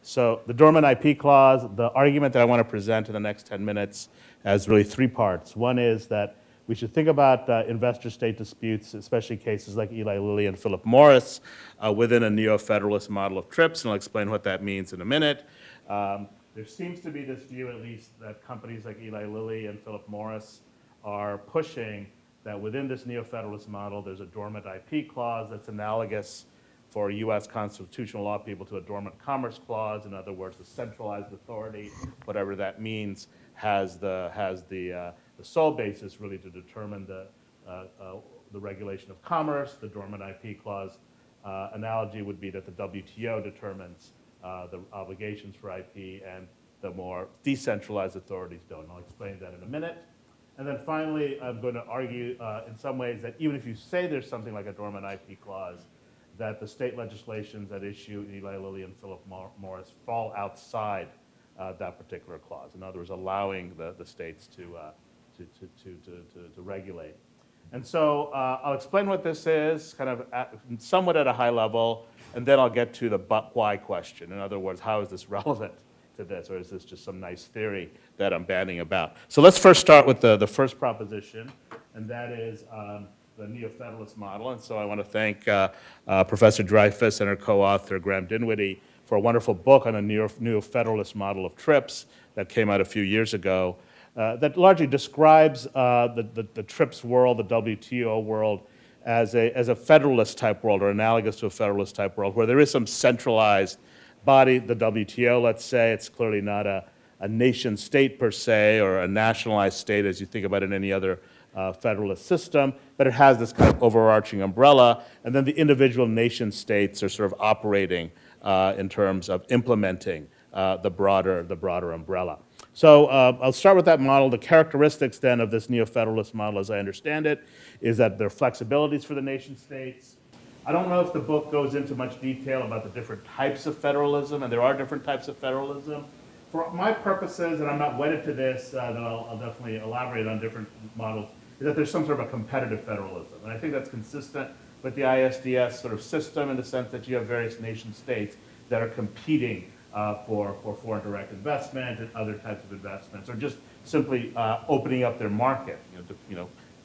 So the dormant IP clause, the argument that I want to present in the next 10 minutes has really three parts. One is that we should think about investor-state disputes, especially cases like Eli Lilly and Philip Morris, within a neo-federalist model of TRIPS, and I'll explain what that means in a minute. There seems to be this view, at least, that companies like Eli Lilly and Philip Morris are pushing that within this neo-federalist model, there's a dormant IP clause that's analogous for U.S. constitutional law people to a dormant commerce clause. In other words, the centralized authority, whatever that means, has the sole basis really to determine the regulation of commerce. The dormant IP clause analogy would be that the WTO determines the obligations for IP, and the more decentralized authorities don't. And I'll explain that in a minute. And then finally, I'm going to argue in some ways that even if you say there's something like a dormant IP clause, that the state legislations at issue, Eli Lilly and Philip Morris, fall outside that particular clause. In other words, allowing the states to regulate. And so I'll explain what this is, kind of somewhat at a high level, and then I'll get to the but why question. In other words, how is this relevant to this, or is this just some nice theory that I'm bandying about? So let's first start with the first proposition, and that is the neo-federalist model. And so I want to thank Professor Dreyfus and her co-author, Graham Dinwiddie, for a wonderful book on a neo-federalist model of TRIPS that came out a few years ago that largely describes the TRIPS world, the WTO world, as a federalist type world, or analogous to a federalist type world, where there is some centralized body, the WTO, let's say. It's clearly not a nation state per se, or a nationalized state as you think about it in any other federalist system, but it has this kind of overarching umbrella, and then the individual nation states are sort of operating in terms of implementing the broader umbrella. So I'll start with that model. The characteristics then of this neo-federalist model, as I understand it, is that there are flexibilities for the nation states. I don't know if the book goes into much detail about the different types of federalism, and there are different types of federalism. For my purposes, and I'm not wedded to this, then I'll definitely elaborate on different models, is that there's some sort of a competitive federalism. And I think that's consistent with the ISDS sort of system in the sense that you have various nation states that are competing for foreign direct investment and other types of investments, or just simply opening up their market,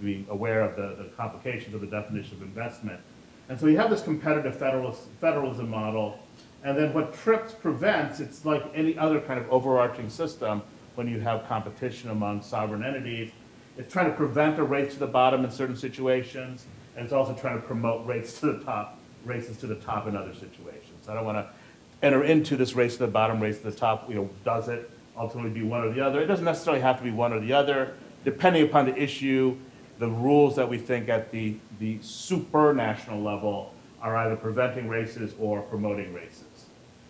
being aware of the complications of the definition of investment. And so you have this competitive federalism model, and then what TRIPS prevents, it's like any other kind of overarching system when you have competition among sovereign entities. It's trying to prevent a race to the bottom in certain situations, and it's also trying to promote races to the top in other situations. I don't want to enter into this race to the bottom, race to the top. Does it ultimately be one or the other? It doesn't necessarily have to be one or the other. Depending upon the issue, the rules that we think at the supranational level are either preventing races or promoting races.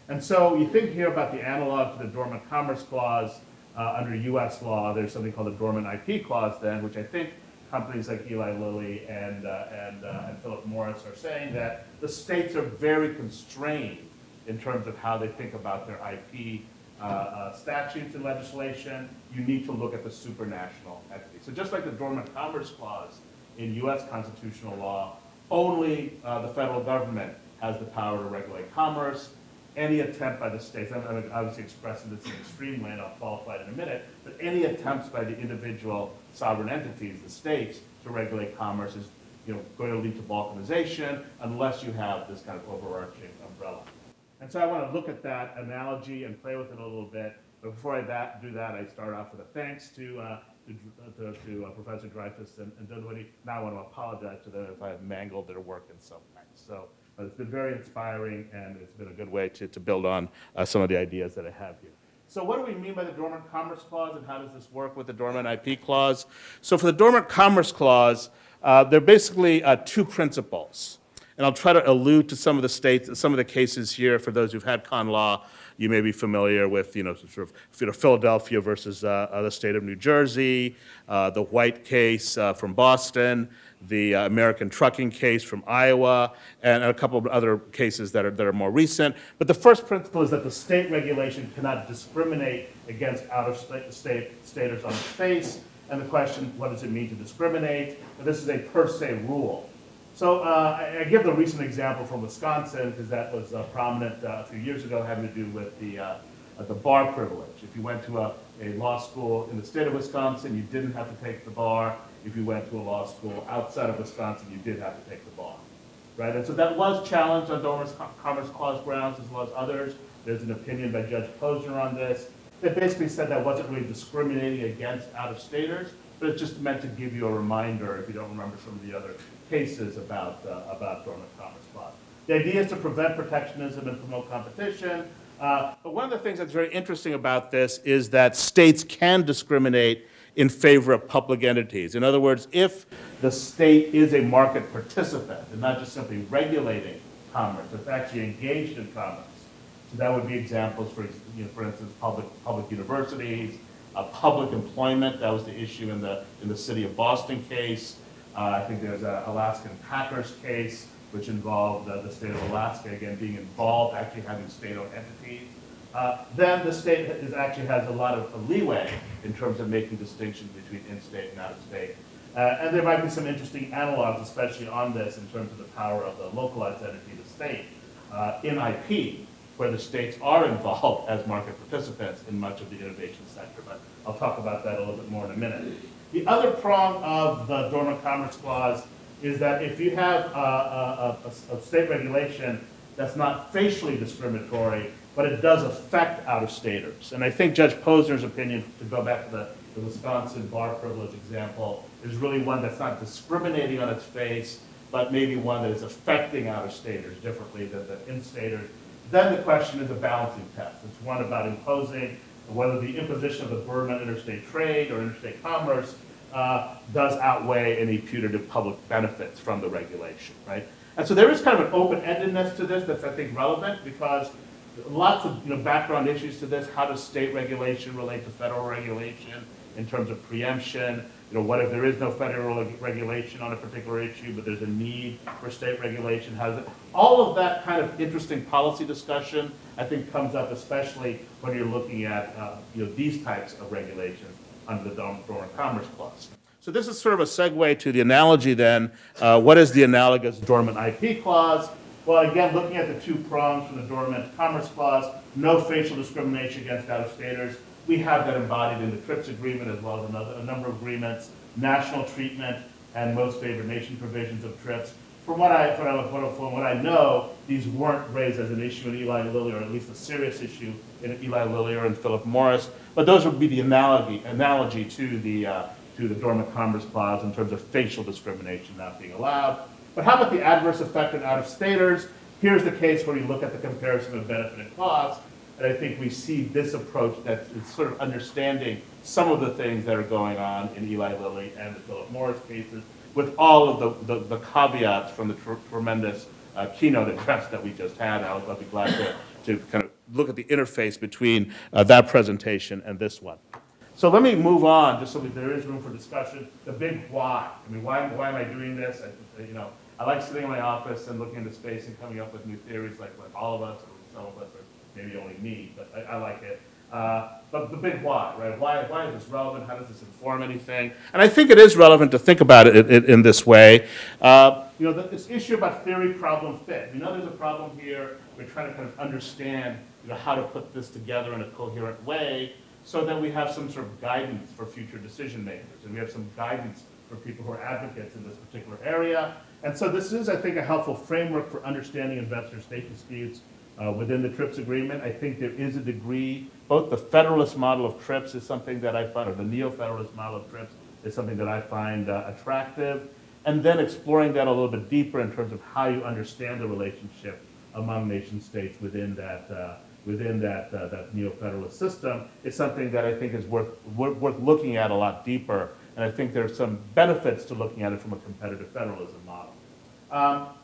And so you think here about the analog to the Dormant Commerce Clause under U.S. law. There's something called the Dormant IP Clause then, which I think companies like Eli Lilly and Philip Morris are saying that the states are very constrained in terms of how they think about their IP statutes and legislation. You need to look at the supranational entity. So just like the Dormant Commerce Clause in U.S. constitutional law, only the federal government has the power to regulate commerce. Any attempt by the states, I'm obviously expressing this in an extreme way, and I'll qualify it in a minute, but any attempts by the individual sovereign entities, the states, to regulate commerce is going to lead to balkanization unless you have this kind of overarching umbrella. And so I want to look at that analogy and play with it a little bit. But before I do that, I start off with a thanks to Professor Dreyfus and Dinwiddie. Now I want to apologize to them if I have mangled their work in some way. So it's been very inspiring, and it's been a good way to build on some of the ideas that I have here. So what do we mean by the Dormant Commerce Clause, and how does this work with the Dormant IP Clause? So for the Dormant Commerce Clause, there are basically two principles. And I'll try to allude to some of the cases here. For those who've had con law, you may be familiar with, Philadelphia versus the state of New Jersey, the White case from Boston, the American trucking case from Iowa, and a couple of other cases that are more recent. But the first principle is that the state regulation cannot discriminate against out-of-staters on its face. And the question, what does it mean to discriminate? And this is a per se rule. So I give the recent example from Wisconsin because that was prominent a few years ago, having to do with the bar privilege. If you went to a law school in the state of Wisconsin, you didn't have to take the bar. If you went to a law school outside of Wisconsin, you did have to take the bar, right? And so that was challenged on Dormant Commerce Clause grounds as well as others. There's an opinion by Judge Posner on this that basically said that wasn't really discriminating against out-of-staters, but it's just meant to give you a reminder if you don't remember some of the other cases about Dormant Commerce Clause. The idea is to prevent protectionism and promote competition. But one of the things that's very interesting about this is that states can discriminate in favor of public entities. In other words, if the state is a market participant and not just simply regulating commerce, it's actually engaged in commerce. So that would be examples for instance, public universities, public employment. That was the issue in the city of Boston case. I think there's an Alaskan Packers case, which involved the state of Alaska, again, being involved, actually having state-owned entities. Then the state actually has a lot of leeway in terms of making distinctions between in-state and out-of-state. And there might be some interesting analogs, especially on this, in terms of the power of the localized entity, the state, in IP, where the states are involved as market participants in much of the innovation sector. But I'll talk about that a little bit more in a minute. The other prong of the Dormant Commerce Clause is that if you have a state regulation that's not facially discriminatory, but it does affect out-of-staters. And I think Judge Posner's opinion, to go back to the Wisconsin bar privilege example, is really one that's not discriminating on its face, but maybe one that is affecting out-of-staters differently than the in-staters. Then the question is a balancing test. It's one about imposing whether the imposition of the burden on interstate trade or interstate commerce does outweigh any putative public benefits from the regulation, right? And so there is kind of an open-endedness to this that's, I think, relevant because lots of background issues to this. How does state regulation relate to federal regulation in terms of preemption? What if there is no federal regulation on a particular issue, but there's a need for state regulation? How does it? All of that kind of interesting policy discussion, I think, comes up especially when you're looking at these types of regulations under the Dormant Commerce Clause. So this is sort of a segue to the analogy then. What is the analogous Dormant IP Clause? Well, again, looking at the two prongs from the Dormant Commerce Clause, no facial discrimination against out-of-staters. We have that embodied in the TRIPS agreement as well as a number of agreements, national treatment, and most favored nation provisions of TRIPS. From what I know, these weren't raised as an issue in Eli Lilly, or at least a serious issue in Eli Lilly or in Philip Morris. But those would be the analogy to the Dormant Commerce Clause in terms of facial discrimination not being allowed. But how about the adverse effect on out-of-staters? Here's the case where you look at the comparison of benefit and cost, and I think we see this approach that's sort of understanding some of the things that are going on in Eli Lilly and the Philip Morris cases, with all of the caveats from the tremendous keynote address that we just had. I'll be glad to kind of look at the interface between that presentation and this one. So let me move on, just so that there is room for discussion. The big why. I mean, why am I doing this? I like sitting in my office and looking into space and coming up with new theories, like all of us, or some of us, or maybe only me, but I like it. But the big why, right? Why is this relevant? How does this inform anything? And I think it is relevant to think about it in this way. This issue about theory, problem, fit. We know there's a problem here. We're trying to kind of understand how to put this together in a coherent way so that we have some sort of guidance for future decision makers. And we have some guidance for people who are advocates in this particular area. And so this is, I think, a helpful framework for understanding investor-state disputes within the TRIPS agreement. I think there is a degree, both the federalist model of TRIPS is something that I find, or the neo-federalist model of TRIPS is something that I find attractive, and then exploring that a little bit deeper in terms of how you understand the relationship among nation states within that neo-federalist system is something that I think is worth looking at a lot deeper, and I think there are some benefits to looking at it from a competitive federalism model.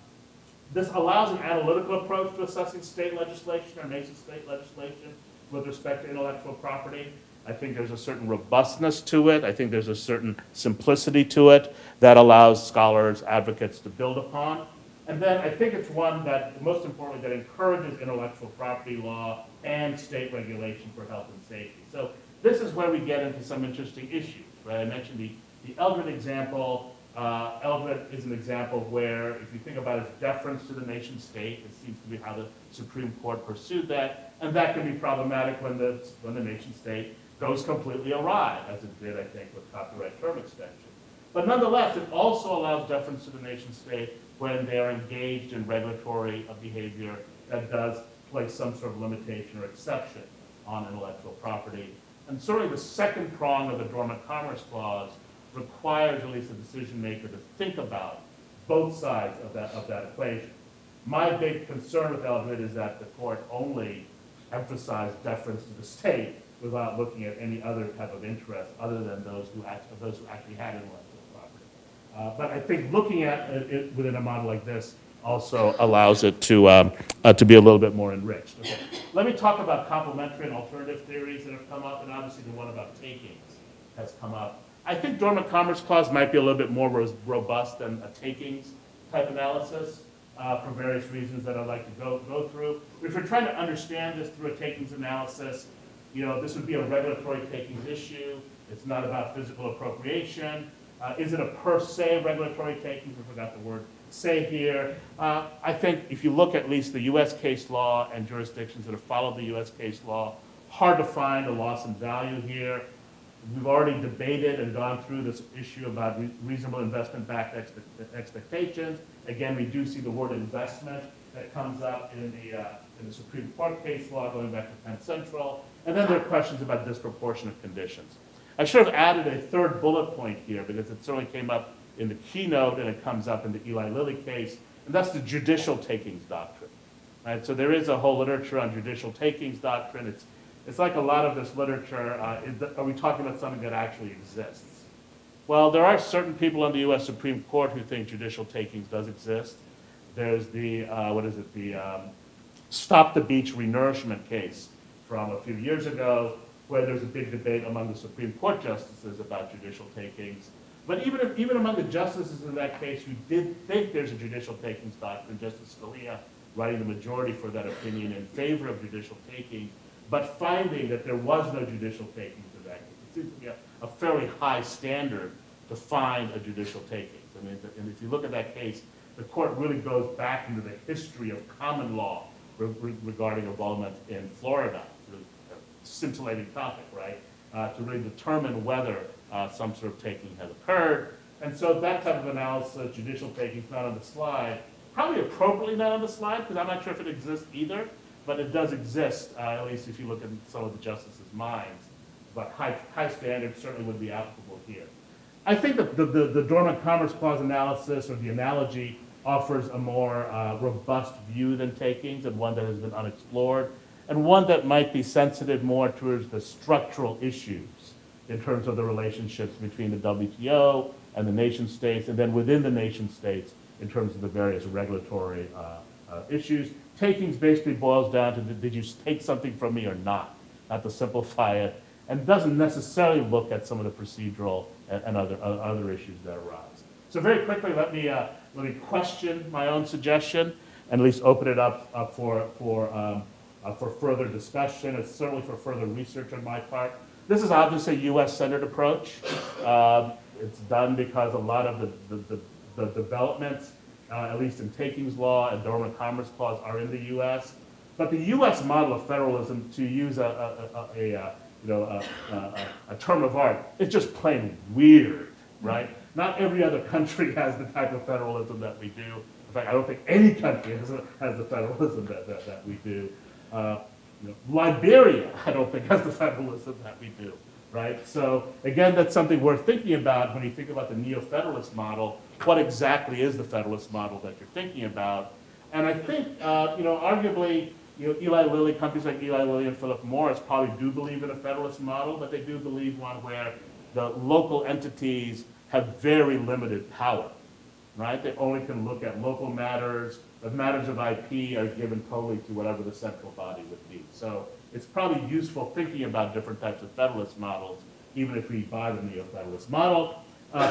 This allows an analytical approach to assessing state legislation or nation-state legislation with respect to intellectual property. I think there's a certain robustness to it. I think there's a certain simplicity to it that allows scholars, advocates to build upon. And then I think it's one that, most importantly, that encourages intellectual property law and state regulation for health and safety. So this is where we get into some interesting issues, right? I mentioned the Eldred example. Eldred is an example where, if you think about its deference to the nation state, it seems to be how the Supreme Court pursued that, and that can be problematic when the nation state goes completely awry, as it did, I think, with copyright term extension. But nonetheless, it also allows deference to the nation state when they are engaged in regulatory behavior that does place some sort of limitation or exception on intellectual property. And certainly the second prong of the Dormant Commerce Clause requires at least the decision maker to think about both sides of that equation. My big concern with Eldred is that the court only emphasized deference to the state without looking at any other type of interest other than those who actually had intellectual property. But I think looking at it within a model like this also allows it to be a little bit more enriched. Okay. Let me talk about complementary and alternative theories that have come up, and obviously the one about takings has come up. I think Dormant Commerce Clause might be a little bit more robust than a takings type analysis for various reasons that I'd like to go through. If we're trying to understand this through a takings analysis, you know, this would be a regulatory takings issue. It's not about physical appropriation. Is it a per se regulatory takings? I forgot the word say here. I think if you look at least the U.S. case law and jurisdictions that have followed the U.S. case law, hard to find a loss in value here. We've already debated and gone through this issue about reasonable investment-backed expectations. Again, we do see the word investment that comes up in the Supreme Court case law going back to Penn Central. And then there are questions about disproportionate conditions. I should have added a third bullet point here because it certainly came up in the keynote and it comes up in the Eli Lilly case, and that's the judicial takings doctrine. Right? So there is a whole literature on judicial takings doctrine. It's like a lot of this literature, are we talking about something that actually exists? Well, there are certain people on the U.S. Supreme Court who think judicial takings does exist. There's the, Stop the Beach renourishment case from a few years ago, where there's a big debate among the Supreme Court justices about judicial takings. But even among the justices in that case who did think there's a judicial takings doctrine, Justice Scalia writing the majority for that opinion in favor of judicial takings, but finding that there was no judicial takings in that case. It seems to be a fairly high standard to find a judicial takings. I mean, and if you look at that case, the court really goes back into the history of common law regarding involvement in Florida. Scintillating topic, right? To really determine whether some sort of taking has occurred. And so that type of analysis, judicial taking, is not on the slide. Probably appropriately not on the slide, because I'm not sure if it exists either, but it does exist, at least if you look at some of the justices' minds. But high standards certainly would be applicable here. I think that the Dormant Commerce Clause analysis, or the analogy, offers a more robust view than takings, and one that has been unexplored, and one that might be sensitive more towards the structural issues in terms of the relationships between the WTO and the nation states, and then within the nation states in terms of the various regulatory issues. Takings basically boils down to, did you take something from me or not to simplify it, and doesn't necessarily look at some of the procedural and other issues that arise. So very quickly, let me question my own suggestion, and at least open it up for further discussion, and certainly for further research on my part. This is obviously a U.S.-centered approach. It's done because a lot of the developments, at least in takings law and Dormant Commerce Clause, are in the U.S. But the U.S. model of federalism, to use a term of art, is just plain weird, right? Not every other country has the type of federalism that we do. In fact, I don't think any country has the federalism that we do. Liberia, I don't think, has the federalism that we do, right? So again, that's something worth thinking about when you think about the neo-federalist model. What exactly is the federalist model that you're thinking about? And I think, arguably, Eli Lilly, companies like Eli Lilly and Philip Morris probably do believe in a federalist model, but they do believe one where the local entities have very limited power, right? They only can look at local matters. The matters of IP are given totally to whatever the central body would be. So it's probably useful thinking about different types of federalist models, even if we buy the neo-federalist model.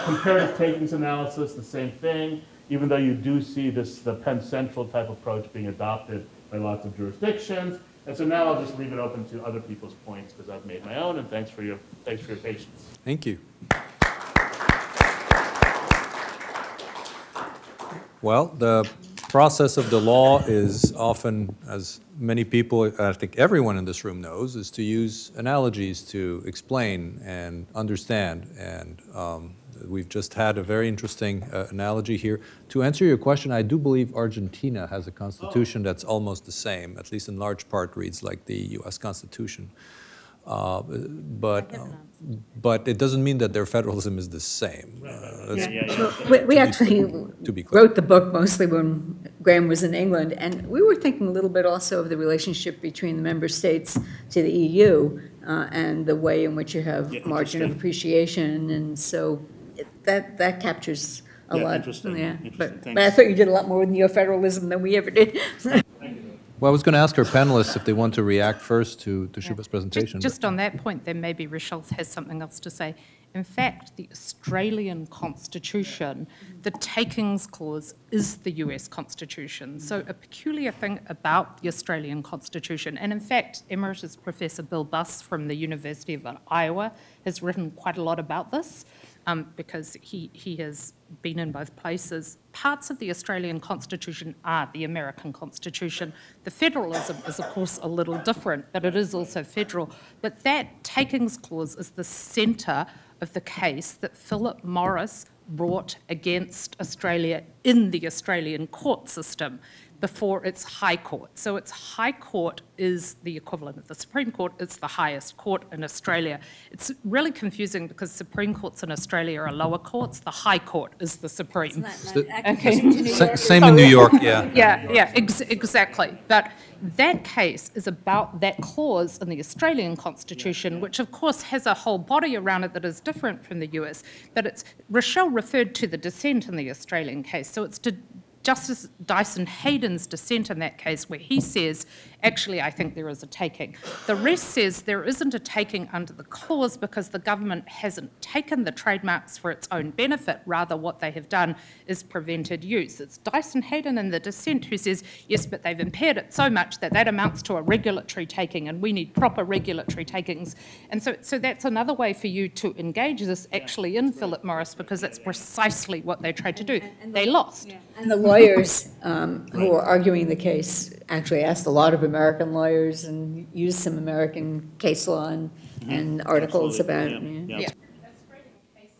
Comparative takings analysis, the same thing, even though you do see the Penn Central type approach being adopted by lots of jurisdictions. And so now I'll just leave it open to other people's points because I've made my own, and thanks for your patience. Thank you. Well, the process of the law is often, as many people, I think everyone in this room knows, is to use analogies to explain and understand. And we've just had a very interesting analogy here. To answer your question, I do believe Argentina has a constitution that's almost the same, at least in large part reads like the U.S. Constitution. But it doesn't mean that their federalism is the same. We actually wrote the book mostly when Graham was in England, and we were thinking a little bit also of the relationship between the member states to the EU and the way in which you have margin of appreciation, and so that captures a lot. Interesting. But I thought you did a lot more with neo-federalism than we ever did. Well, I was going to ask our panelists if they want to react first to Shuba's presentation. Just on that point, then maybe Rochelle has something else to say. In fact, the Australian Constitution, the takings clause is the US Constitution. So a peculiar thing about the Australian Constitution, and in fact, Emeritus Professor Bill Buss from the University of Iowa has written quite a lot about this, because he has been in both places. Parts of the Australian Constitution are the American Constitution. The federalism is, of course, a little different, but it is also federal. But that takings clause is the centre of the case that Philip Morris brought against Australia in the Australian court system before its High Court. So its High Court is the equivalent of the Supreme Court. It's the highest court in Australia. It's really confusing because Supreme Courts in Australia are lower courts. The High Court is the Supreme. Same in New York, yeah. Yeah, exactly. But that case is about that clause in the Australian Constitution, which of course has a whole body around it that is different from the US. But Rochelle referred to the dissent in the Australian case. So it's Justice Dyson Hayden's dissent in that case where he says, actually, I think there is a taking. The rest says there isn't a taking under the clause because the government hasn't taken the trademarks for its own benefit. Rather, what they have done is prevented use. It's Dyson Hayden in the dissent who says, yes, but they've impaired it so much that that amounts to a regulatory taking and we need proper regulatory takings. And so that's another way for you to engage this actually in Philip Morris because that's precisely what they tried to do. They lost. And the lawyers who are arguing the case actually asked a lot of American lawyers and used some American case law and articles about it. Yeah.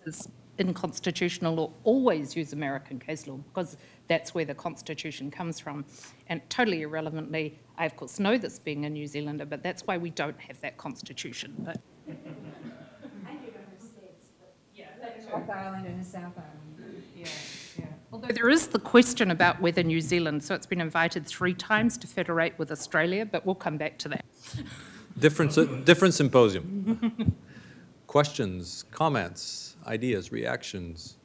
Cases in constitutional law always use American case law because that's where the Constitution comes from. And totally irrelevantly, I of course know this being a New Zealander, but that's why we don't have that Constitution. But I do remember states, but like a North Island and a South Island. Yeah. Although there is the question about whether New Zealand, so it's been invited 3 times to federate with Australia, but we'll come back to that. Different symposium. Questions, comments, ideas, reactions?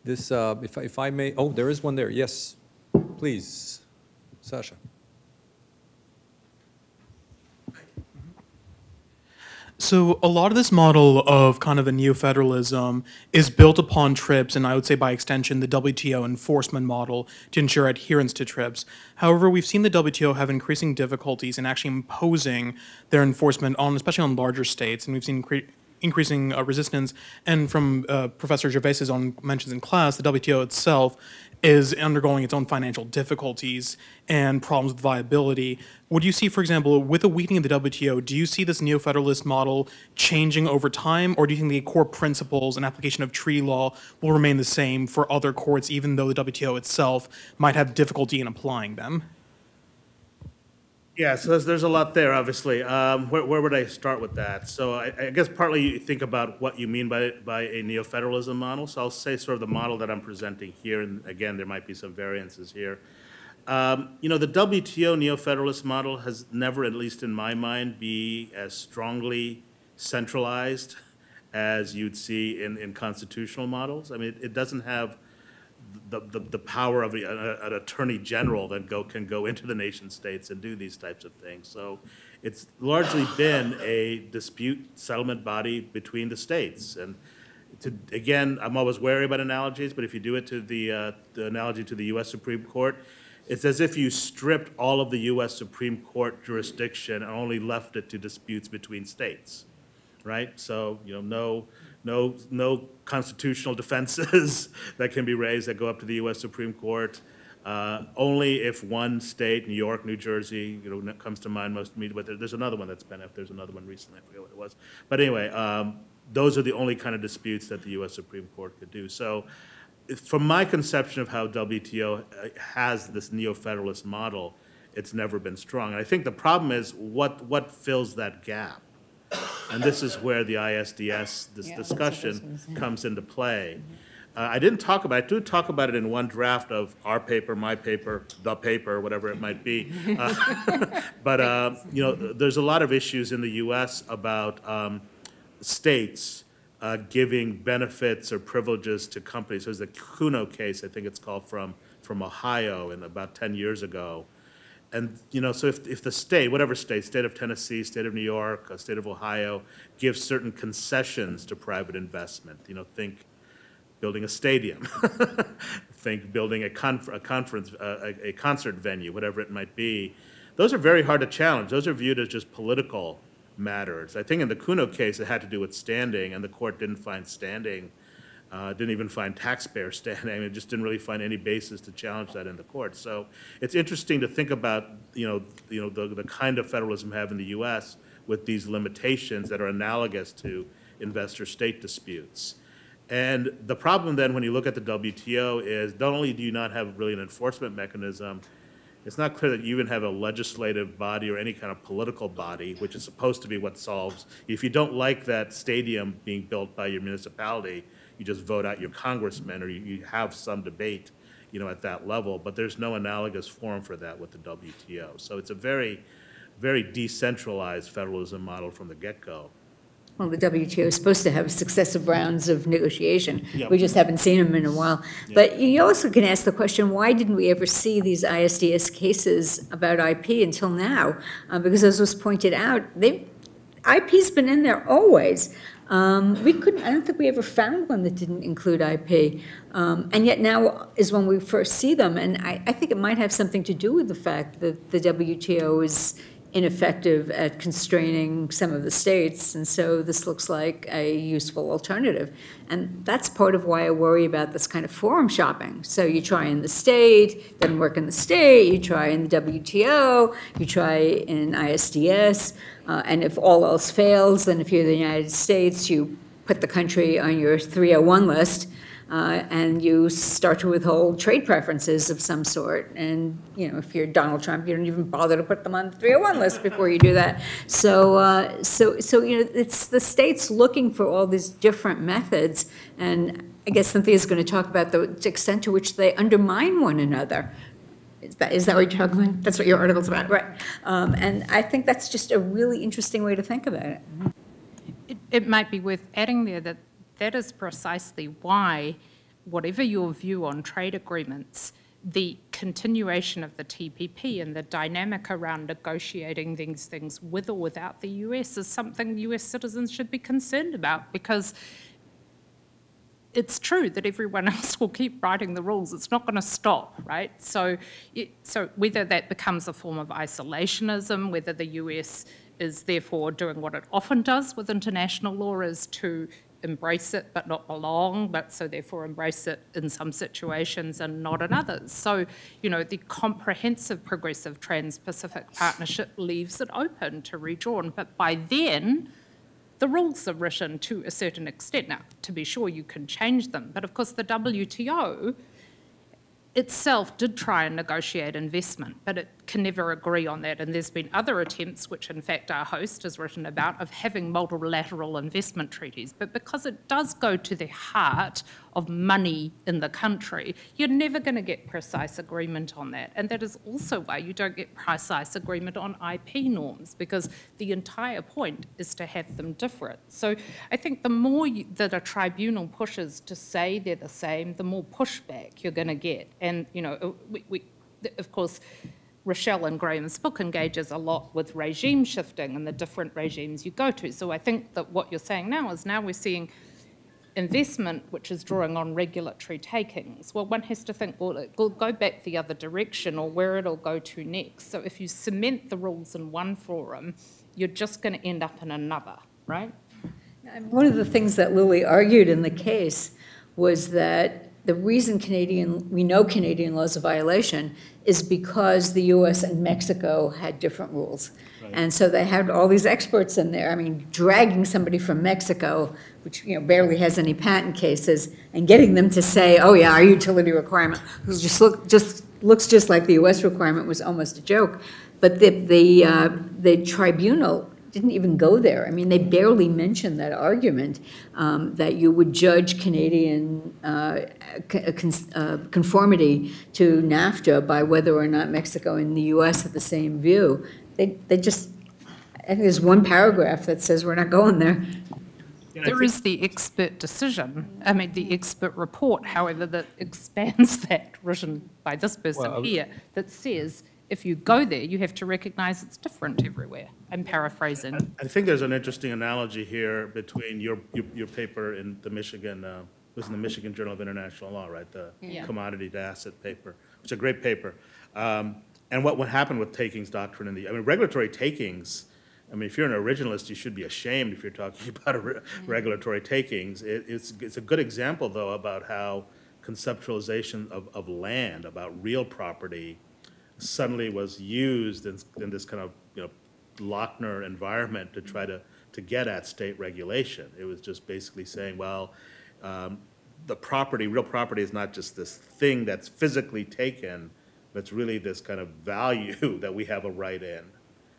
This, if I may, oh, there is one there. Yes, please, Sasha. So a lot of this model of kind of a neo-federalism is built upon TRIPS, and I would say by extension the WTO enforcement model to ensure adherence to TRIPS. However, we've seen the WTO have increasing difficulties in actually imposing their enforcement on, especially on larger states, and we've seen increasing resistance. And from Professor Gervais's own mentions in class, the WTO itself is undergoing its own financial difficulties and problems with viability. What do you see, for example, with the weakening of the WTO, do you see this neo-federalist model changing over time, or do you think the core principles and application of treaty law will remain the same for other courts, even though the WTO itself might have difficulty in applying them? Yeah, so there's a lot there, obviously. Where would I start with that? So I guess partly you think about what you mean by a neo-federalism model. So I'll say sort of the model that I'm presenting here, and again, there might be some variances here. You know, the WTO neo-federalist model has never, at least in my mind, be as strongly centralized as you'd see in constitutional models. I mean, it doesn't have the power of an attorney general that can go into the nation states and do these types of things. So it's largely been a dispute settlement body between the states. And again, I'm always wary about analogies, but if you do it to the analogy to the U.S. Supreme Court, it's as if you stripped all of the U.S. Supreme Court jurisdiction and only left it to disputes between states, right? So, you know, no constitutional defenses that can be raised that go up to the U.S. Supreme Court. Only if one state, New York, New Jersey, comes to mind most immediately, but there's another one that's been up. There's another one recently, I forget what it was. But anyway, those are the only kind of disputes that the U.S. Supreme Court could do. So from my conception of how WTO has this neo-federalist model, it's never been strong. And I think the problem is what fills that gap? And this is where the ISDS, this discussion, comes into play. I didn't talk about it. I do talk about it in one draft of our paper, my paper, the paper, whatever it might be. But there's a lot of issues in the U.S. about states giving benefits or privileges to companies. There's the Kuno case, I think it's called, from Ohio, and about 10 years ago. And so if the state, whatever state of Tennessee, state of New York, state of Ohio, gives certain concessions to private investment, think building a stadium, think building a concert venue, whatever it might be, those are very hard to challenge. Those are viewed as just political matters. I think in the Kuno case, it had to do with standing, and the court didn't find standing, didn't even find taxpayer standing. It just didn't really find any basis to challenge that in the court. So it's interesting to think about, the kind of federalism we have in the U.S. with these limitations that are analogous to investor-state disputes. And the problem then, when you look at the WTO, is not only do you not have really an enforcement mechanism, it's not clear that you even have a legislative body or any kind of political body, which is supposed to be what solves. If you don't like that stadium being built by your municipality, you just vote out your congressman, or you have some debate, at that level. But there's no analogous forum for that with the WTO. So it's a very, very decentralized federalism model from the get-go. Well, the WTO is supposed to have successive rounds of negotiation. Yep. We just haven't seen them in a while. Yep. But you also can ask the question, why didn't we ever see these ISDS cases about IP until now? Because as was pointed out, IP's been in there always. I don't think we ever found one that didn't include IP. And yet now is when we first see them. And I think it might have something to do with the fact that the WTO is ineffective at constraining some of the states, and so this looks like a useful alternative. And that's part of why I worry about this kind of forum shopping. So you try in the state, doesn't work in the state, you try in the WTO, you try in ISDS, and if all else fails, then if you're the United States, you put the country on your 301 list, and you start to withhold trade preferences of some sort. And, if you're Donald Trump, you don't even bother to put them on the 301 list before you do that. So, it's the states looking for all these different methods. And I guess Cynthia's going to talk about the extent to which they undermine one another. Is that what you're talking about? That's what your article's about, right? And I think that's just a really interesting way to think about it. It might be worth adding there that is precisely why, whatever your view on trade agreements, the continuation of the TPP and the dynamic around negotiating these things with or without the US is something US citizens should be concerned about, because it's true that everyone else will keep writing the rules. It's not going to stop, right? So whether that becomes a form of isolationism, whether the US is therefore doing what it often does with international law, is to embrace it but not belong, but so therefore embrace it in some situations and not in others. So, the comprehensive progressive Trans-Pacific Partnership leaves it open to redrawn, but by then, the rules are written to a certain extent. Now, to be sure, you can change them, but of course the WTO itself did try and negotiate investment, but it can never agree on that. And there's been other attempts, which in fact our host has written about, of having multilateral investment treaties. But because it does go to the heart of money in the country, you're never going to get precise agreement on that. And that is also why you don't get precise agreement on IP norms, because the entire point is to have them different. So I think the more that a tribunal pushes to say they're the same, the more pushback you're going to get. And, of course, Rochelle and Graham's book engages a lot with regime shifting and the different regimes you go to. So I think that what you're saying now is we're seeing investment which is drawing on regulatory takings. Well, one has to think, well, it will go back the other direction, or where it'll go to next. So if you cement the rules in one forum, you're just going to end up in another, right? One of the things that Lilly argued in the case was that the reason we know Canadian law is a violation is because the US and Mexico had different rules. Right. And so they had all these experts in there. I mean, dragging somebody from Mexico, which barely has any patent cases, and getting them to say, oh yeah, our utility requirement looks just like the US requirement was almost a joke. But the tribunal didn't even go there. I mean, they barely mentioned that argument that you would judge Canadian conformity to NAFTA by whether or not Mexico and the US have the same view. They just, I think there's one paragraph that says we're not going there. There is the expert decision, the expert report, however, that expands that, written by this person here, that says, if you go there, you have to recognize it's different everywhere. I'm paraphrasing. I think there's an interesting analogy here between your paper in the Michigan, it was in the Michigan Journal of International Law, right? The commodity to asset paper, which is a great paper. And what happened with takings doctrine in regulatory takings, if you're an originalist, you should be ashamed if you're talking about regulatory takings. It's a good example, though, about how conceptualization of land, about real property, suddenly was used in this kind of Lochner environment to try to get at state regulation. It was just basically saying, well, the property, real property, is not just this thing that's physically taken, but it's really this kind of value that we have a right in,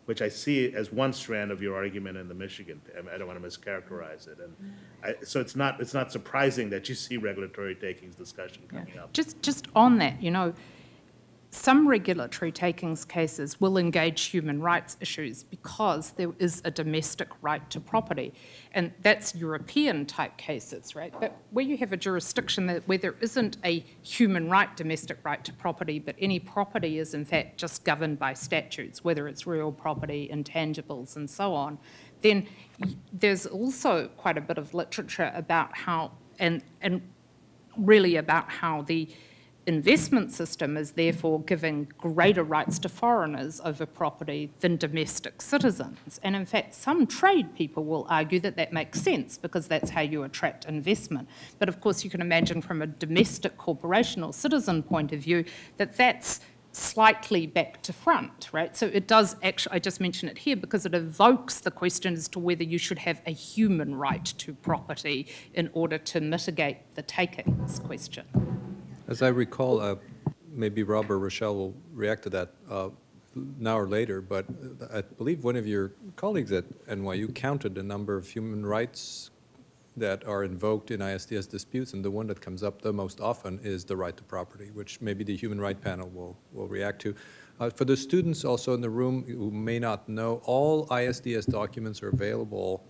which I see as one strand of your argument in the Michigan. I don't want to mischaracterize it, and so it's not surprising that you see regulatory takings discussion coming up. Just on that, some regulatory takings cases will engage human rights issues because there is a domestic right to property. And that's European type cases, right? But where you have a jurisdiction where there isn't a human right, domestic right to property, but any property is in fact just governed by statutes, whether it's real property, intangibles, and so on, then there's also quite a bit of literature about how, and really about how the investment system is therefore giving greater rights to foreigners over property than domestic citizens. And in fact, some trade people will argue that that makes sense because that's how you attract investment. But of course, you can imagine from a domestic corporation or citizen point of view that that's slightly back to front, right? So it does actually, I just mention it here because it evokes the question as to whether you should have a human right to property in order to mitigate the takings question. As I recall, maybe Rob or Rochelle will react to that now or later, but I believe one of your colleagues at NYU counted the number of human rights that are invoked in ISDS disputes, and the one that comes up the most often is the right to property, which maybe the Human Rights Panel will react to. For the students also in the room who may not know, all ISDS documents are available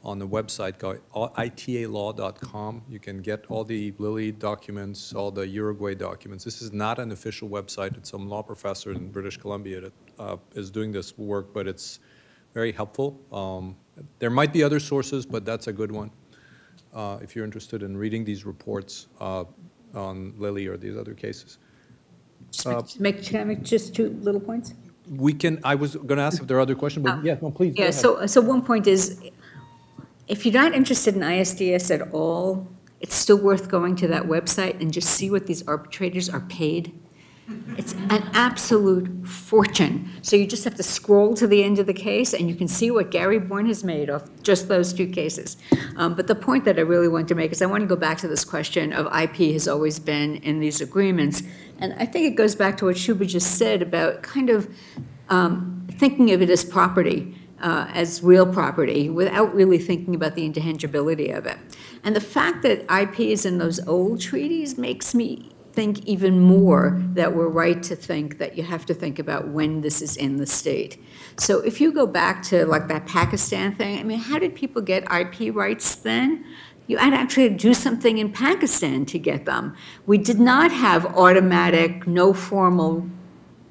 on the website, italaw.com. You can get all the Lilly documents, all the Uruguay documents. This is not an official website. It's some law professor in British Columbia that is doing this work, but it's very helpful. There might be other sources, but that's a good one if you're interested in reading these reports on Lilly or these other cases. Can I make just two little points? I was going to ask if there are other questions, but yeah, no, please. Yeah, so one point is, if you're not interested in ISDS at all, it's still worth going to that website and just see what these arbitrators are paid. It's an absolute fortune. So you just have to scroll to the end of the case and you can see what Gary Bourne has made of just those two cases. But the point that I really want to make is I want to go back to this question of IP has always been in these agreements. And I think it goes back to what Shubha just said about kind of thinking of it as property. As real property without really thinking about the intangibility of it. And the fact that IP is in those old treaties makes me think even more that we're right to think that you have to think about when this is in the state. So if you go back to like that Pakistan thing, how did people get IP rights then? You had to actually do something in Pakistan to get them. We did not have automatic, no formal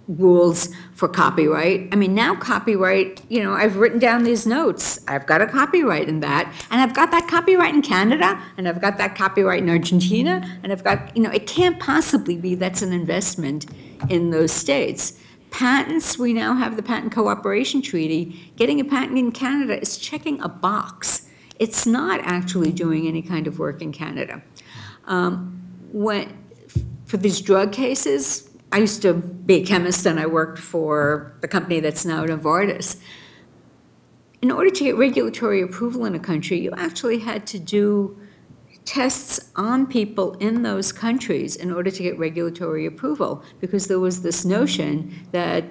rules for copyright. Now copyright, I've written down these notes. I've got a copyright in that, and I've got that copyright in Canada, and I've got that copyright in Argentina, and I've got, it can't possibly be that's an investment in those states. Patents, we now have the Patent Cooperation Treaty. Getting a patent in Canada is checking a box. it's not actually doing any kind of work in Canada. For these drug cases, I used to be a chemist and I worked for the company that's now Novartis. In order to get regulatory approval in a country, you actually had to do tests on people in those countries in order to get regulatory approval, because there was this notion that,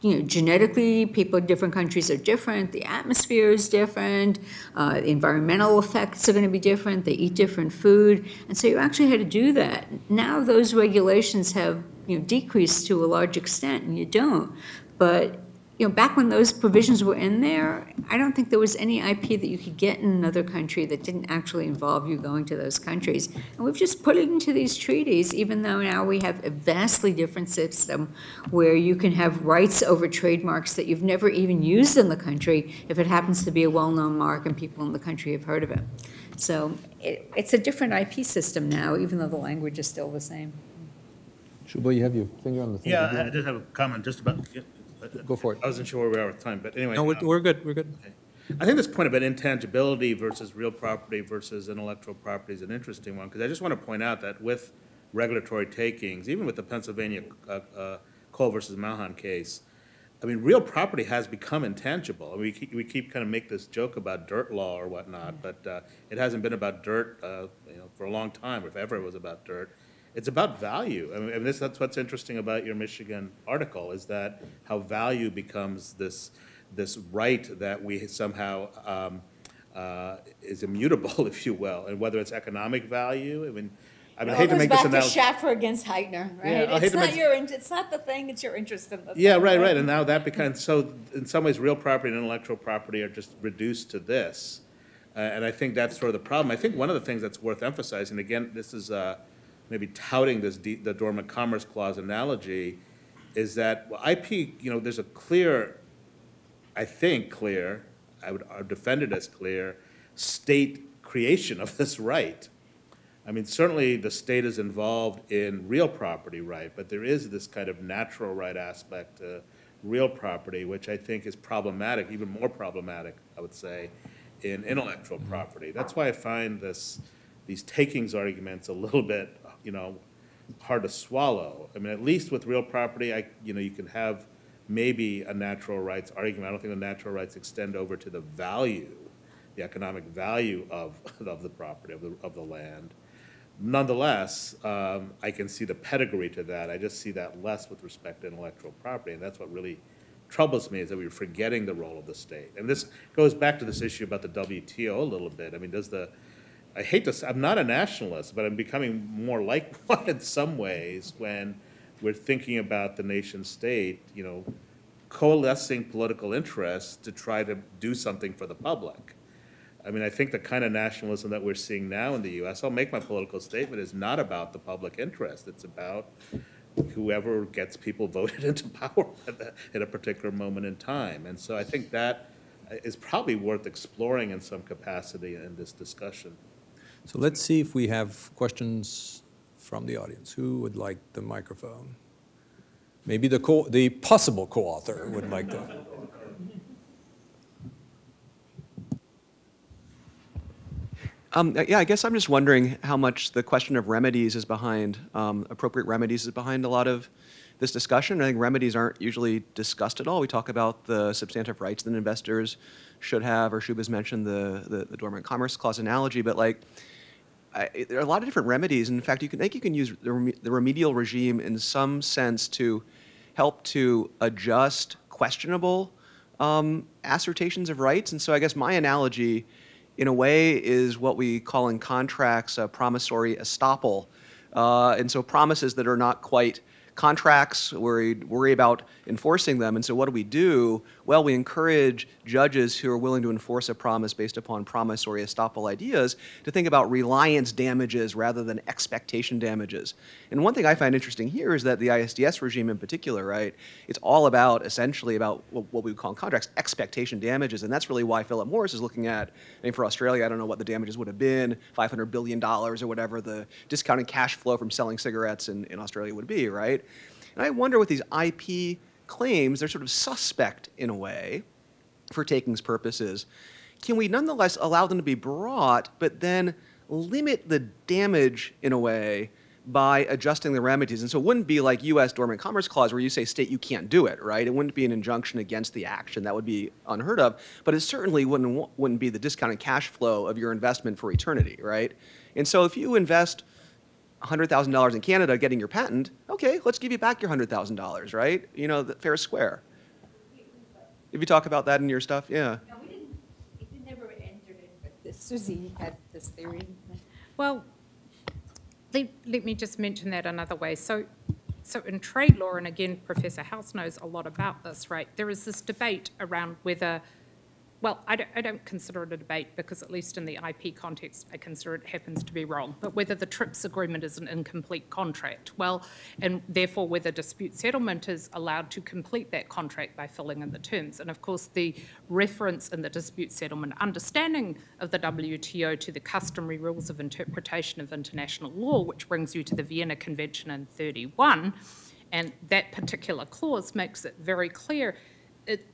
you know, genetically, people in different countries are different, the atmosphere is different, the environmental effects are going to be different, they eat different food, and so you actually had to do that. Now those regulations have, you know, decreased to a large extent, and you don't. But, you know, back when those provisions were in there, I don't think there was any IP that you could get in another country that didn't actually involve you going to those countries. And we've just put it into these treaties, even though now we have a vastly different system where you can have rights over trademarks that you've never even used in the country if it happens to be a well-known mark and people in the country have heard of it. So it's a different IP system now, even though the language is still the same. Shubha, you have your finger on the thing. Yeah, I did have a comment just about. Go for it. I wasn't sure where we are with time, but anyway. No, we're good, we're good. Okay. I think this point about intangibility versus real property versus intellectual property is an interesting one, because I just want to point out that with regulatory takings, even with the Pennsylvania Cole versus Malhan case, I mean, real property has become intangible. I mean, we keep kind of make this joke about dirt law or whatnot, but it hasn't been about dirt, you know, for a long time, if ever it was about dirt. It's about value. I mean, that's what's interesting about your Michigan article, is that how value becomes this right that we somehow is immutable, if you will, and whether it's economic value. I hate to make this analogy. It goes back to Schaeffer against Heitner, right? Yeah, It's not the thing, it's your interest in the thing. Yeah, right. And now that becomes, so in some ways, real property and intellectual property are just reduced to this. And I think that's sort of the problem. I think one of the things that's worth emphasizing, again, this is maybe touting the Dormant Commerce Clause analogy, is that IP, you know, there's a clear, I would defend it as clear, state creation of this right. I mean, certainly the state is involved in real property right, but there is this kind of natural right aspect to real property, which I think is problematic, even more problematic, I would say, in intellectual property. That's why I find these takings arguments a little bit, you know, hard to swallow. I mean, at least with real property, you can have maybe a natural rights argument. I don't think the natural rights extend over to the value, the economic value of the property, of the land. Nonetheless, I can see the pedigree to that. I just see that less with respect to intellectual property, and that's what really troubles me, is that we're forgetting the role of the state. And this goes back to this issue about the WTO a little bit. I mean, I hate to, I'm not a nationalist, but I'm becoming more like one in some ways when we're thinking about the nation state, you know, coalescing political interests to try to do something for the public. I mean, I think the kind of nationalism that we're seeing now in the U.S., I'll make my political statement, is not about the public interest. It's about whoever gets people voted into power at a particular moment in time. And so I think that is probably worth exploring in some capacity in this discussion. So let's see if we have questions from the audience. Who would like the microphone? Maybe the possible co-author would like to. Yeah, I guess I'm just wondering how much the question of remedies is behind, appropriate remedies is behind a lot of this discussion. I think remedies aren't usually discussed at all. We talk about the substantive rights that investors should have, or Shubha's mentioned the Dormant Commerce Clause analogy, but like, there are a lot of different remedies. In fact, you can use the remedial regime in some sense to help to adjust questionable assertions of rights. And so I guess my analogy, in a way, is what we call in contracts a promissory estoppel. And so promises that are not quite contracts, we worry about enforcing them. And so what do? Well, we encourage judges who are willing to enforce a promise based upon promissory estoppel ideas to think about reliance damages rather than expectation damages. And one thing I find interesting here is that the ISDS regime in particular, right, it's all about, essentially about what we would call in contracts, expectation damages. And that's really why Philip Morris is looking at, I mean, for Australia, I don't know what the damages would have been, $500 billion or whatever the discounted cash flow from selling cigarettes in Australia would be, right? And I wonder with these IP claims, they're sort of suspect in a way for takings purposes. can we nonetheless allow them to be brought, but then limit the damage in a way by adjusting the remedies? And so it wouldn't be like U.S. Dormant Commerce Clause where you say, state, you can't do it, right? It wouldn't be an injunction against the action. That would be unheard of. But it certainly wouldn't be the discounted cash flow of your investment for eternity, right? And so if you invest $100,000 in Canada getting your patent, okay, let's give you back your $100,000, right? You know, the fair square. If you talk about that in your stuff, yeah. No, we didn't, it never entered it, but Susie had this theory. Well, let me just mention that another way. So in trade law, and again, Professor House knows a lot about this, right? There is this debate around whether, well, I don't consider it a debate because at least in the IP context, I consider it happens to be wrong, but whether the TRIPS agreement is an incomplete contract. Well, and therefore whether dispute settlement is allowed to complete that contract by filling in the terms. And of course, the reference in the dispute settlement understanding of the WTO to the customary rules of interpretation of international law, which brings you to the Vienna Convention in 31, and that particular clause makes it very clear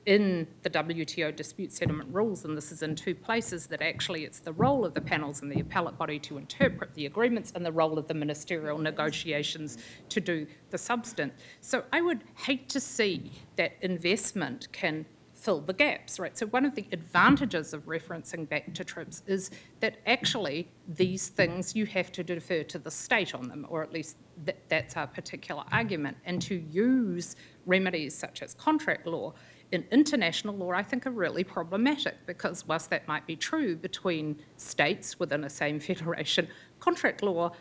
in the WTO dispute settlement rules, and this is in two places, that actually it's the role of the panels and the appellate body to interpret the agreements and the role of the ministerial negotiations to do the substance. So I would hate to see that investment can fill the gaps, right? So one of the advantages of referencing back to TRIPS is that actually these things you have to defer to the state on them, or at least that's our particular argument, and to use remedies such as contract law in international law, I think, are really problematic, because whilst that might be true between states within a same federation, contract law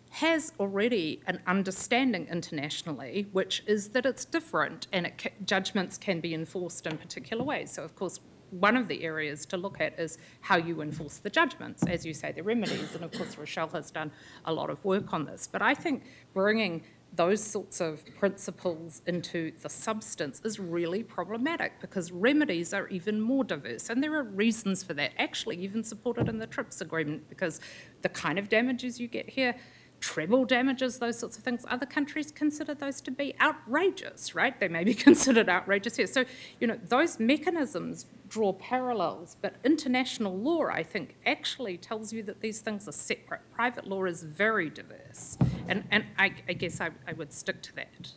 has already an understanding internationally, which is that it's different and judgments can be enforced in particular ways. So, of course, one of the areas to look at is how you enforce the judgments, as you say, the remedies. And of course, Rochelle has done a lot of work on this. But I think bringing those sorts of principles into the substance is really problematic, because remedies are even more diverse, and there are reasons for that, actually even supported in the TRIPS agreement, because the kind of damages you get here, treble damages, those sorts of things, other countries consider those to be outrageous, right? They may be considered outrageous here. So, you know, those mechanisms draw parallels, but international law, I think, actually tells you that these things are separate. Private law is very diverse, and I guess I would stick to that.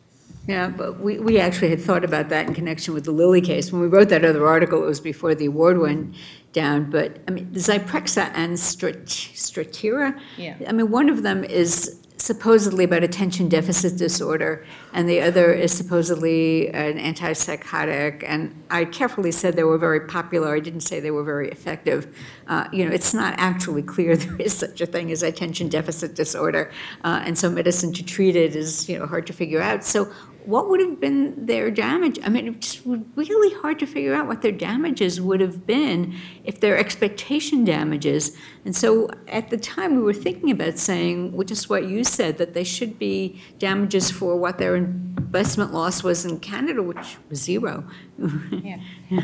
Yeah, but we actually had thought about that in connection with the Lilly case. When we wrote that other article, it was before the award went down, but I mean, Zyprexa and Strattera, yeah. I mean, one of them is supposedly about attention deficit disorder, and the other is supposedly an antipsychotic, and I carefully said they were very popular. I didn't say they were very effective. You know, it's not actually clear there is such a thing as attention deficit disorder, and so medicine to treat it is, you know, hard to figure out. So what would have been their damage? I mean, it's just really hard to figure out what their damages would have been if their expectation damages. And so at the time we were thinking about saying, which is what you said, that they should be damages for what their investment loss was in Canada, which was zero. Yeah,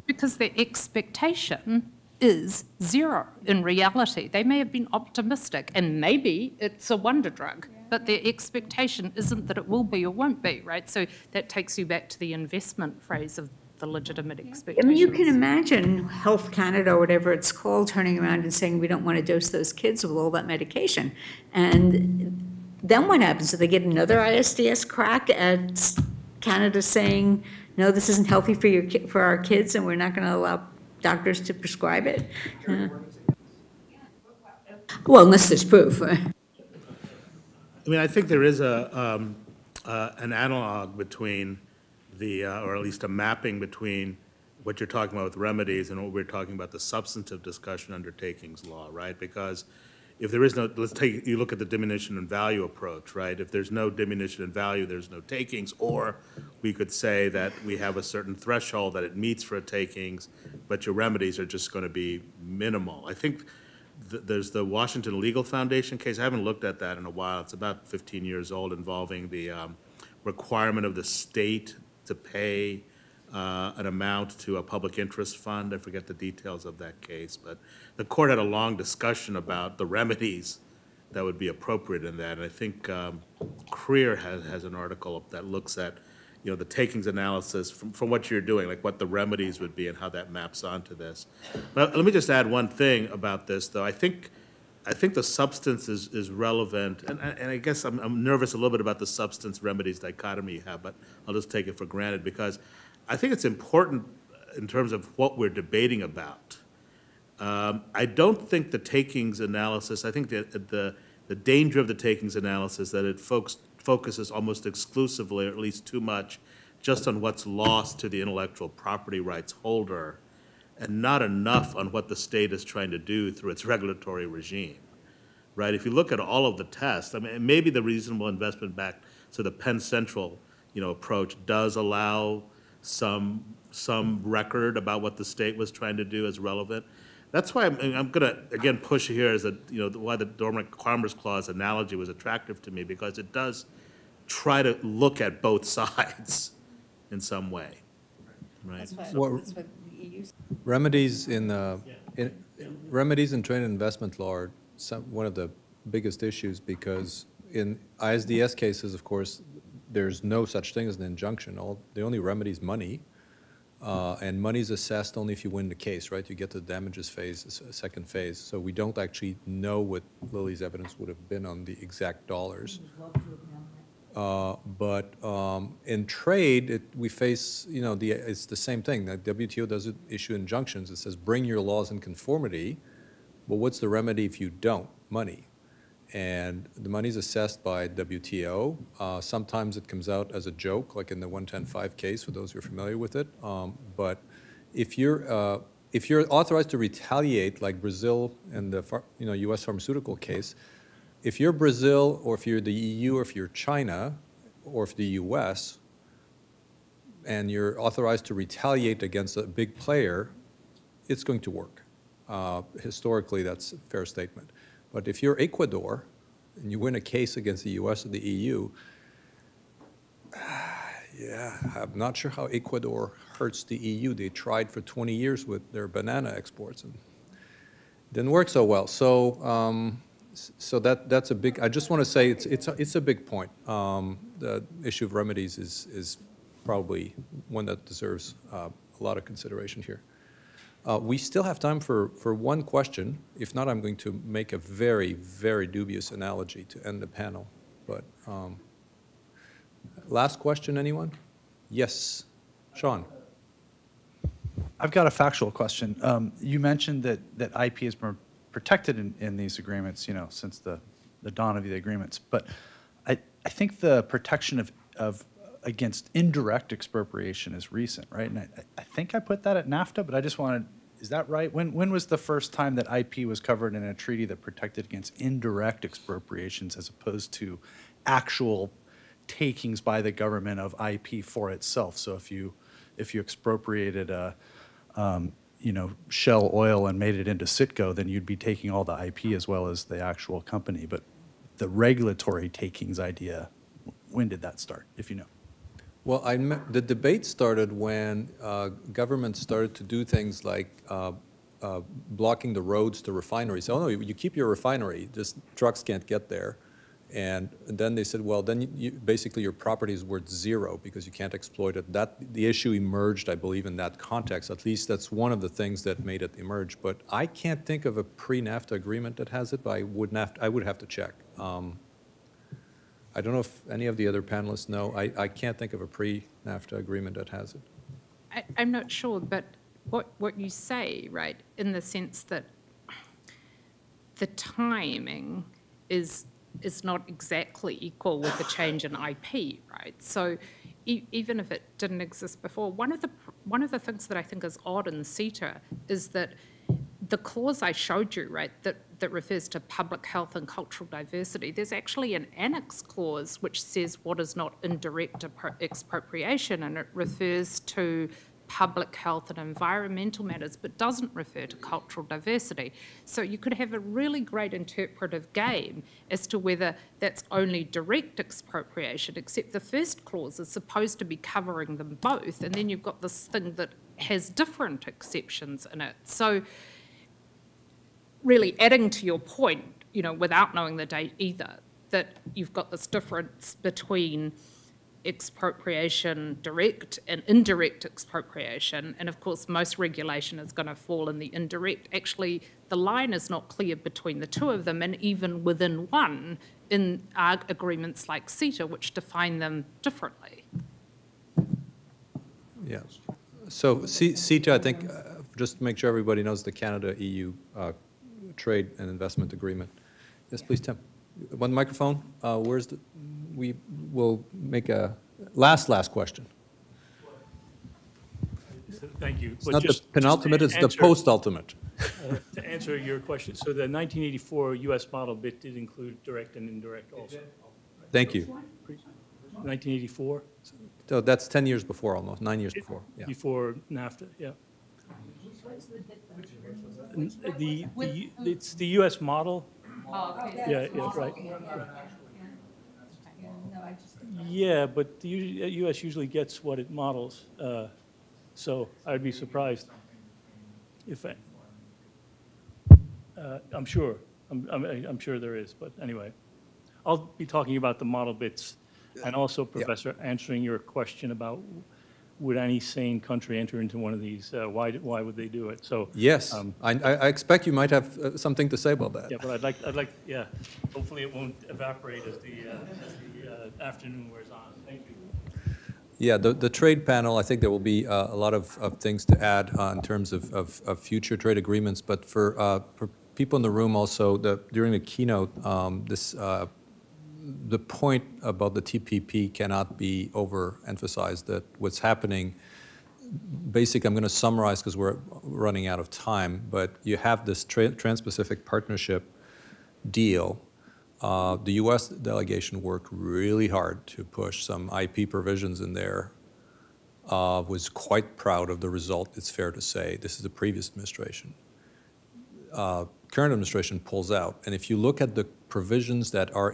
because their expectation is zero in reality. They may have been optimistic, and maybe it's a wonder drug, but their expectation isn't that it will be or won't be, right? So that takes you back to the investment phrase of the legitimate expectations. I mean, you can imagine Health Canada or whatever it's called turning around and saying, we don't want to dose those kids with all that medication. And then what happens? Do they get another ISDS crack at Canada saying, no, this isn't healthy for our kids, and we're not going to allow doctors to prescribe it? Well, unless there's proof. I mean, I think there is an analog between the, or at least a mapping between what you're talking about with remedies and what we're talking about, the substantive discussion under takings law, right? Because if there is no, you look at the diminution in value approach, right? If there's no diminution in value, there's no takings, or we could say that we have a certain threshold that it meets for a takings, but your remedies are just going to be minimal. I think there's the Washington Legal Foundation case. I haven't looked at that in a while. It's about 15 years old, involving the requirement of the state to pay an amount to a public interest fund. I forget the details of that case, but the court had a long discussion about the remedies that would be appropriate in that. And I think Creer has an article that looks at, the takings analysis from what you're doing, like what the remedies would be and how that maps onto this. But let me just add one thing about this, though. I think the substance is relevant, and I guess I'm nervous a little bit about the substance remedies dichotomy you have, but I'll just take it for granted because I think it's important in terms of what we're debating about. I don't think the takings analysis, I think that the danger of the takings analysis that it focuses almost exclusively, or at least too much, just on what's lost to the intellectual property rights holder, and not enough on what the state is trying to do through its regulatory regime, right? If you look at all of the tests, I mean, maybe the reasonable investment back, so the Penn Central, approach does allow some record about what the state was trying to do as relevant. That's why I'm going to, again, push here as why the Dormant Commerce Clause analogy was attractive to me, because it does try to look at both sides in some way, right? That's what the EU. Remedies in trade and investment law are one of the biggest issues, because in ISDS cases, of course, there's no such thing as an injunction. The only remedy is money. And money's assessed only if you win the case, right? You get to the damages phase, second phase. So we don't actually know what Lily's evidence would have been on the exact dollars. But in trade, we face, it's the same thing. The WTO doesn't issue injunctions. It says, bring your laws in conformity. Well, what's the remedy if you don't? Money. And the money's assessed by WTO. Sometimes it comes out as a joke, like in the 110.5 case, for those who are familiar with it. But if you're authorized to retaliate, like Brazil and the U.S. pharmaceutical case, if you're Brazil, or if you're the EU, or if you're China, or if the U.S., and you're authorized to retaliate against a big player, it's going to work. Historically, that's a fair statement. But if you're Ecuador and you win a case against the U.S. or the EU, yeah, I'm not sure how Ecuador hurts the EU. They tried for 20 years with their banana exports and didn't work so well. So, that's a big. I just want to say it's a big point. The issue of remedies is probably one that deserves a lot of consideration here. We still have time for one question. If not, I'm going to make a very, very dubious analogy to end the panel. But last question, anyone? Yes, Sean. I've got a factual question. You mentioned that IP has been protected in these agreements, since the dawn of the agreements. But I think the protection of against indirect expropriation is recent, right? And I think I put that at NAFTA, but I just wanted, is that right? When was the first time that IP was covered in a treaty that protected against indirect expropriations as opposed to actual takings by the government of IP for itself? So if you expropriated Shell Oil and made it into Citgo, then you'd be taking all the IP as well as the actual company. But the regulatory takings idea, when did that start, if you know? Well, the debate started when governments started to do things like blocking the roads to refineries. Oh, no, you keep your refinery, just trucks can't get there. And then they said, well, then basically your property is worth zero because you can't exploit it. The issue emerged, I believe, in that context. At least that's one of the things that made it emerge. But I can't think of a pre-NAFTA agreement that has it, but I would have to check. I don't know if any of the other panelists know. I can't think of a pre-NAFTA agreement that has it. I'm not sure, but what you say, right, in the sense that the timing is not exactly equal with the change in IP, right? So even if it didn't exist before, one of the things that I think is odd in CETA is that the clause I showed you, right, that refers to public health and cultural diversity, there's actually an annex clause which says what is not indirect expropriation, and it refers to public health and environmental matters, but doesn't refer to cultural diversity. So you could have a really great interpretive game as to whether that's only direct expropriation, except the first clause is supposed to be covering them both, and then you've got this thing that has different exceptions in it. So really adding to your point, without knowing the date either, that you've got this difference between expropriation, direct and indirect expropriation, and of course most regulation is going to fall in the indirect. Actually, the line is not clear between the two of them, and even within one in agreements like CETA, which define them differently. Yes. So CETA, I think, just to make sure everybody knows, the Canada-EU trade and investment agreement. Yes, please, Tim. One microphone. Where's the? We will make a last question. Thank you. It's not the penultimate, it's the post-ultimate. To answer your question, so the 1984 U.S. model bit did include direct and indirect also. Thank you. 1984? So that's 10 years before, almost 9 years before. Yeah. Before NAFTA, yeah. It's the U.S. model. Yeah, right. Yeah, but the U.S. usually gets what it models, so I'd be surprised if I'm sure. I'm sure there is, but anyway, I'll be talking about the model bits, and also, Professor, answering your question about would any sane country enter into one of these? Why would they do it? So yes, I expect you might have something to say about that. Yeah, but I'd like, yeah. Hopefully, it won't evaporate as the afternoon wears on. Thank you. Yeah, the trade panel. I think there will be a lot of things to add in terms of future trade agreements. But for people in the room, also during the keynote, the point about the TPP cannot be overemphasized, that what's happening, basically I'm going to summarize because we're running out of time, but you have this Trans-Pacific Partnership deal. The U.S. delegation worked really hard to push some IP provisions in there, was quite proud of the result, it's fair to say. This is the previous administration. Current administration pulls out. And if you look at the provisions that are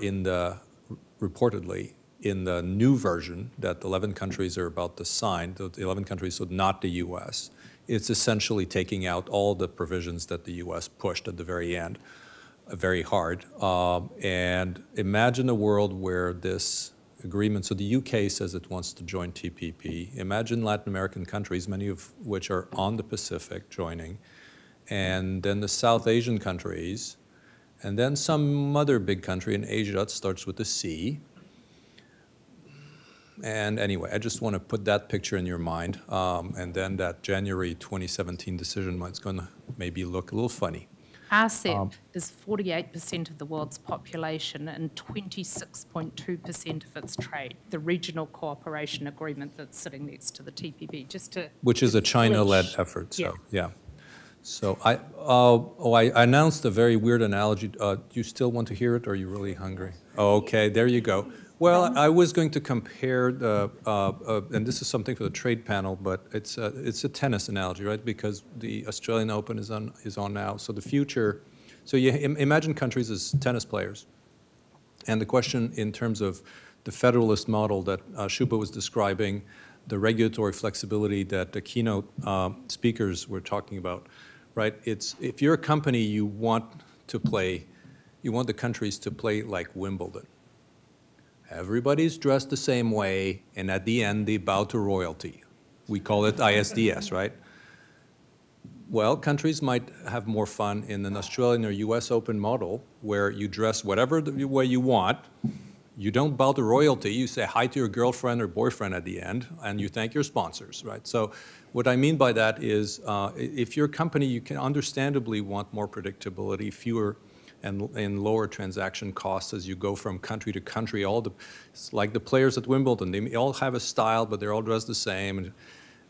reportedly in the new version that 11 countries are about to sign, the 11 countries, so not the U.S., it's essentially taking out all the provisions that the U.S. pushed at the very end, very hard. And imagine a world where this agreement, so the U.K. says it wants to join TPP. Imagine Latin American countries, many of which are on the Pacific, joining. And then the South Asian countries, and then some other big country in Asia that starts with a C. And anyway, I just want to put that picture in your mind, and then that January 2017 decision is going to maybe look a little funny. RCEP is 48% of the world's population and 26.2% of its trade, the regional cooperation agreement that's sitting next to the TPP, just to... Which is a China-led effort, so yeah. So I announced a very weird analogy. Do you still want to hear it, or are you really hungry? Oh, okay, there you go. Well, I was going to compare and this is something for the trade panel, but it's a tennis analogy, right? Because the Australian Open is on now. So the future, so you imagine countries as tennis players, and the question in terms of the federalist model that Shuba was describing, the regulatory flexibility that the keynote speakers were talking about. Right? It's if you're a company, you want the countries to play like Wimbledon. Everybody's dressed the same way, and at the end they bow to royalty. We call it ISDS, right? Well, countries might have more fun in an Australian or US Open model where you dress whatever way you want. You don't bow to royalty. You say hi to your girlfriend or boyfriend at the end, and you thank your sponsors, right? So what I mean by that is if you're a company, you can understandably want more predictability, fewer and lower transaction costs as you go from country to country. It's like the players at Wimbledon. They all have a style, but they're all dressed the same. And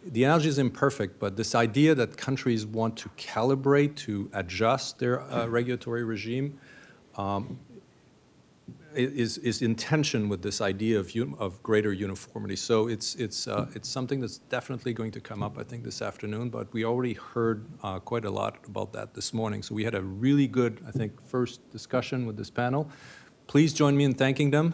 the analogy is imperfect, but this idea that countries want to calibrate, to adjust their regulatory regime, is in tension with this idea of greater uniformity. So it's something that's definitely going to come up, I think, this afternoon, but we already heard quite a lot about that this morning. So we had a really good, I think, first discussion with this panel. Please join me in thanking them.